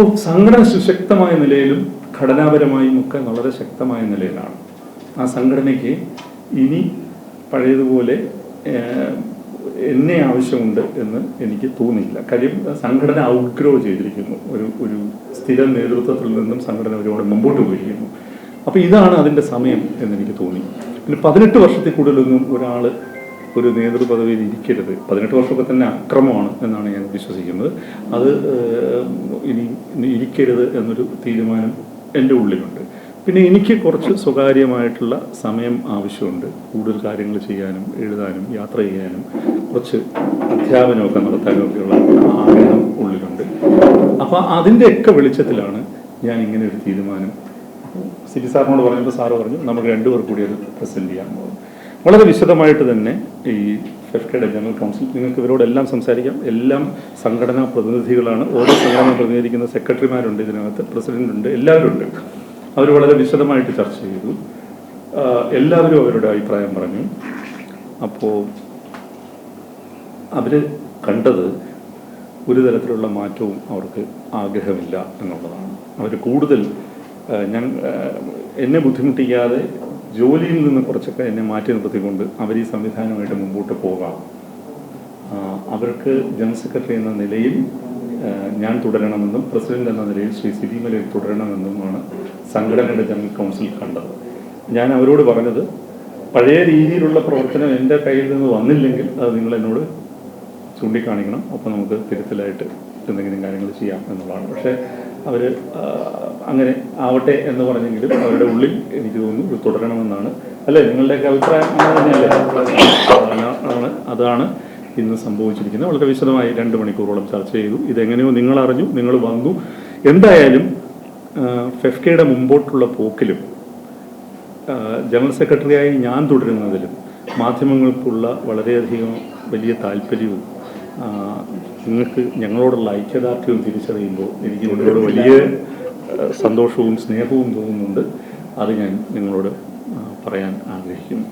അപ്പോൾ സംഘടന സുശക്തമായ നിലയിലും ഘടനാപരമായും ഒക്കെ വളരെ ശക്തമായ നിലയിലാണ്. ആ സംഘടനയ്ക്ക് ഇനി പഴയതുപോലെ എന്നെ ആവശ്യമുണ്ട് എന്ന് എനിക്ക് തോന്നിയില്ല. കാര്യം സംഘടന ഔട്ട്ഗ്രോ ചെയ്തിരിക്കുന്നു. ഒരു സ്ഥിര നേതൃത്വത്തിൽ നിന്നും സംഘടന ഒരുപാട് മുമ്പോട്ട് പോയിരിക്കുന്നു. അപ്പോൾ ഇതാണ് അതിൻ്റെ സമയം എന്നെനിക്ക് തോന്നി. പിന്നെ 18 വർഷത്തിൽ കൂടുതലൊന്നും ഒരാൾ ഒരു നേതൃപദവിയിൽ ഇരിക്കരുത്. 18 വർഷമൊക്കെ തന്നെ അക്രമമാണ് എന്നാണ് ഞാൻ വിശ്വസിക്കുന്നത്. അത് ഇനി ഇരിക്കരുത് എന്നൊരു തീരുമാനം എൻ്റെ ഉള്ളിലുണ്ട്. പിന്നെ എനിക്ക് കുറച്ച് സ്വകാര്യമായിട്ടുള്ള സമയം ആവശ്യമുണ്ട്. കൂടുതൽ കാര്യങ്ങൾ ചെയ്യാനും എഴുതാനും യാത്ര ചെയ്യാനും കുറച്ച് അധ്യാപനമൊക്കെ നടത്താനും ഒക്കെയുള്ള ആഗ്രഹം ഉള്ളിലുണ്ട്. അപ്പോൾ അതിൻ്റെയൊക്കെ വെളിച്ചത്തിലാണ് ഞാൻ ഇങ്ങനെ ഒരു തീരുമാനം സിബി സാറിനോട് പറഞ്ഞപ്പോൾ സാറ് പറഞ്ഞു നമുക്ക് 2 പേർ കൂടി അത് പ്രസൻറ്റ് ചെയ്യാൻ പോകും. വളരെ വിശദമായിട്ട് തന്നെ ഈ ഫെഫ്കയുടെ ജനറൽ കൗൺസിൽ നിങ്ങൾക്ക് ഇവരോടെല്ലാം സംസാരിക്കാം. എല്ലാം സംഘടനാ പ്രതിനിധികളാണ്. ഓരോ സംഘടന പ്രതിനിധിക്കുന്ന സെക്രട്ടറിമാരുണ്ട്, ഇതിനകത്ത് പ്രസിഡന്റ് ഉണ്ട്, എല്ലാവരും ഉണ്ട്. അവർ വളരെ വിശദമായിട്ട് ചർച്ച ചെയ്തു. എല്ലാവരും അവരുടെ അഭിപ്രായം പറഞ്ഞു. അപ്പോൾ അവർ കണ്ടത് ഒരു തരത്തിലുള്ള മാറ്റവും അവർക്ക് ആഗ്രഹമില്ല എന്നുള്ളതാണ്. അവർ കൂടുതൽ എന്നെ ബുദ്ധിമുട്ടിക്കാതെ ജോലിയിൽ നിന്ന് കുറച്ചൊക്കെ എന്നെ മാറ്റി നിർത്തിക്കൊണ്ട് അവർ ഈ സംവിധാനമായിട്ട് മുമ്പോട്ട് പോകാം. അവർക്ക് ജനറൽ സെക്രട്ടറി എന്ന നിലയിൽ ഞാൻ തുടരണമെന്നും പ്രസിഡന്റ് എന്ന നിലയിൽ ശ്രീ സിബി മലയിൽ തുടരണമെന്നുമാണ് സംഘടനയുടെ ജനറൽ കൗൺസിൽ കണ്ടത്. ഞാൻ അവരോട് പറഞ്ഞത് പഴയ രീതിയിലുള്ള പ്രവർത്തനം എൻ്റെ കയ്യിൽ നിന്ന് വന്നില്ലെങ്കിൽ അത് നിങ്ങൾ എന്നോട് ചൂണ്ടിക്കാണിക്കണം. അപ്പോൾ നമുക്ക് തിരുത്തലായിട്ട് എന്തെങ്കിലും കാര്യങ്ങൾ ചെയ്യാം എന്നുള്ളതാണ്. പക്ഷേ അവർ അങ്ങനെ ആവട്ടെ എന്ന് പറഞ്ഞെങ്കിലും അവരുടെ ഉള്ളിൽ എനിക്ക് തോന്നുന്നു ഇത് തുടരണമെന്നാണ്. അല്ലേ, നിങ്ങളുടെയൊക്കെ അഭിപ്രായം അങ്ങനെ തന്നെയല്ലേ? അതാണ് ഇന്ന് സംഭവിച്ചിരിക്കുന്നത്. വളരെ വിശദമായി 2 മണിക്കൂറോളം ചർച്ച ചെയ്തു. ഇതെങ്ങനെയോ നിങ്ങളറിഞ്ഞു, നിങ്ങൾ വന്നു. എന്തായാലും ഫെഫ്കയുടെ മുമ്പോട്ടുള്ള പോക്കിലും ജനറൽ സെക്രട്ടറിയായി ഞാൻ തുടരുന്നതിലും മാധ്യമങ്ങൾക്കുള്ള വളരെയധികം വലിയ താല്പര്യവും നിങ്ങൾക്ക് ഞങ്ങളോടുള്ള ഐക്യദാർഢ്യവും തിരിച്ചറിയുമ്പോൾ എനിക്ക് നിങ്ങളോട് വലിയ സന്തോഷവും സ്നേഹവും തോന്നുന്നുണ്ട്. അത് ഞാൻ നിങ്ങളോട് പറയാൻ ആഗ്രഹിക്കുന്നു.